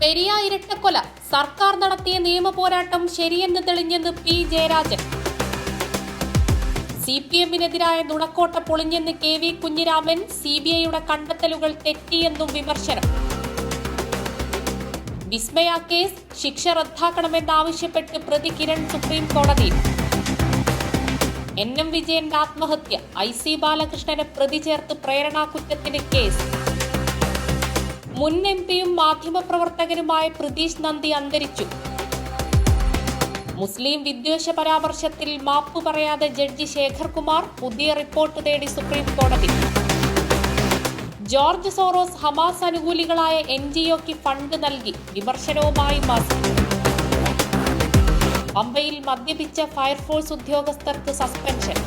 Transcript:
പെരിയ ഇരട്ടക്കൊല സർക്കാർ നടത്തിയ നിയമ പോരാട്ടം ശരിയെന്ന് തെളിഞ്ഞെന്ന് പി ജയരാജൻ. CPM-നെതിരായ നുണക്കോട്ട പൊളിഞ്ഞെന്ന് KV കുഞ്ഞിരാമൻ. CBIയുടെ കണ്ടെത്തലുകൾ തെറ്റിയെന്നും വിമർശനം. വിസ്മയ കേസ് ശിക്ഷ റദ്ദാക്കണമെന്നാവശ്യപ്പെട്ട് പ്രതി കിരൺ സുപ്രീം കോടതിയിൽ. NM വിജയന്റെ ആത്മഹത്യ IC ബാലകൃഷ്ണനെ പ്രതി ചേർത്ത് പ്രേരണാകുറ്റത്തിന് കേസ്. മുൻ MP-യും മാധ്യമപ്രവർത്തകനുമായ പ്രതീഷ് നന്ദി അന്തരിച്ചു. മുസ്ലിം വിദ്വേഷ പരാമർശത്തിൽ മാപ്പ് പറയാതെ ജഡ്ജി ശേഖർ കുമാർ. പുതിയ റിപ്പോർട്ട് തേടി സുപ്രീം കോടതി. ജോർജ് സോറോസ് ഹമാസ് അനുകൂലികളായ NGOയ്ക്ക് ഫണ്ട് നൽകി. വിമർശനവുമായി മാസ്ക്. പമ്പയിൽ മദ്യപിച്ച ഫയർഫോഴ്സ് ഉദ്യോഗസ്ഥർക്ക് സസ്പെൻഷൻ.